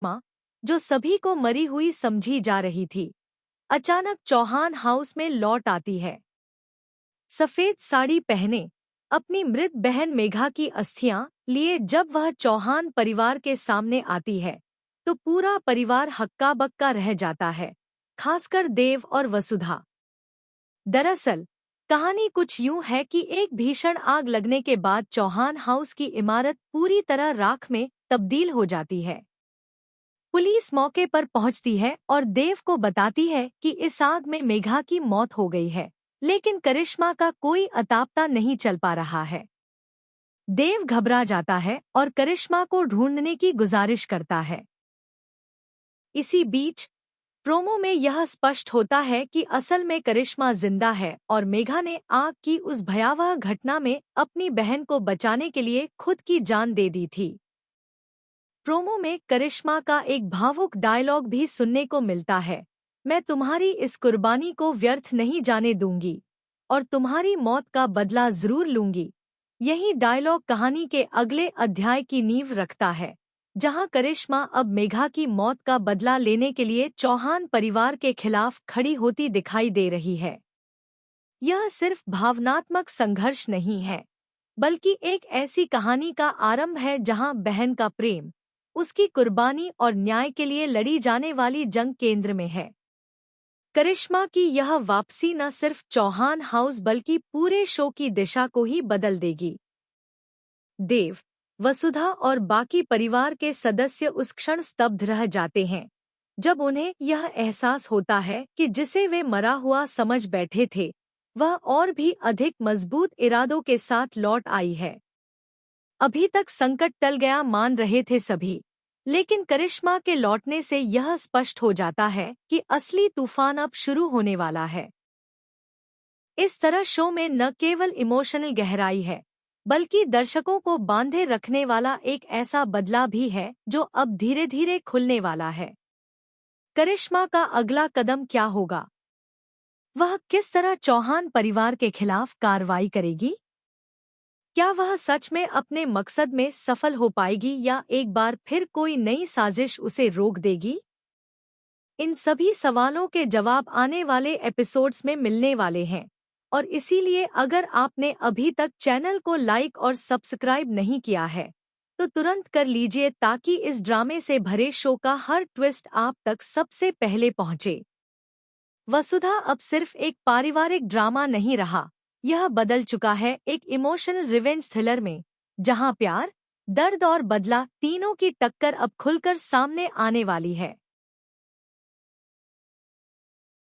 माँ, जो सभी को मरी हुई समझी जा रही थी, अचानक चौहान हाउस में लौट आती है। सफेद साड़ी पहने अपनी मृत बहन मेघा की अस्थियां लिए जब वह चौहान परिवार के सामने आती है तो पूरा परिवार हक्का बक्का रह जाता है, खासकर देव और वसुधा। दरअसल कहानी कुछ यूं है कि एक भीषण आग लगने के बाद चौहान हाउस की इमारत पूरी तरह राख में तब्दील हो जाती है। पुलिस मौके पर पहुंचती है और देव को बताती है कि इस आग में मेघा की मौत हो गई है, लेकिन करिश्मा का कोई अतापता नहीं चल पा रहा है। देव घबरा जाता है और करिश्मा को ढूंढने की गुजारिश करता है। इसी बीच प्रोमो में यह स्पष्ट होता है कि असल में करिश्मा जिंदा है और मेघा ने आग की उस भयावह घटना में अपनी बहन को बचाने के लिए खुद की जान दे दी थी। प्रोमो में करिश्मा का एक भावुक डायलॉग भी सुनने को मिलता है, मैं तुम्हारी इस कुर्बानी को व्यर्थ नहीं जाने दूंगी और तुम्हारी मौत का बदला जरूर लूंगी। यही डायलॉग कहानी के अगले अध्याय की नींव रखता है, जहां करिश्मा अब मेघा की मौत का बदला लेने के लिए चौहान परिवार के खिलाफ खड़ी होती दिखाई दे रही है। यह सिर्फ भावनात्मक संघर्ष नहीं है, बल्कि एक ऐसी कहानी का आरंभ है जहां बहन का प्रेम, उसकी कुर्बानी और न्याय के लिए लड़ी जाने वाली जंग केंद्र में है। करिश्मा की यह वापसी न सिर्फ चौहान हाउस बल्कि पूरे शो की दिशा को ही बदल देगी। देव, वसुधा और बाकी परिवार के सदस्य उस क्षण स्तब्ध रह जाते हैं जब उन्हें यह एहसास होता है कि जिसे वे मरा हुआ समझ बैठे थे वह और भी अधिक मजबूत इरादों के साथ लौट आई है। अभी तक संकट टल गया मान रहे थे सभी, लेकिन करिश्मा के लौटने से यह स्पष्ट हो जाता है कि असली तूफान अब शुरू होने वाला है। इस तरह शो में न केवल इमोशनल गहराई है, बल्कि दर्शकों को बांधे रखने वाला एक ऐसा बदला भी है जो अब धीरे धीरे खुलने वाला है। करिश्मा का अगला कदम क्या होगा? वह किस तरह चौहान परिवार के खिलाफ कार्रवाई करेगी? क्या वह सच में अपने मकसद में सफल हो पाएगी या एक बार फिर कोई नई साजिश उसे रोक देगी? इन सभी सवालों के जवाब आने वाले एपिसोड्स में मिलने वाले हैं, और इसीलिए अगर आपने अभी तक चैनल को लाइक और सब्सक्राइब नहीं किया है तो तुरंत कर लीजिए ताकि इस ड्रामे से भरे शो का हर ट्विस्ट आप तक सबसे पहले पहुंचे। वसुधा अब सिर्फ एक पारिवारिक ड्रामा नहीं रहा, यह बदल चुका है एक इमोशनल रिवेंज थ्रिलर में, जहां प्यार, दर्द और बदला तीनों की टक्कर अब खुलकर सामने आने वाली है।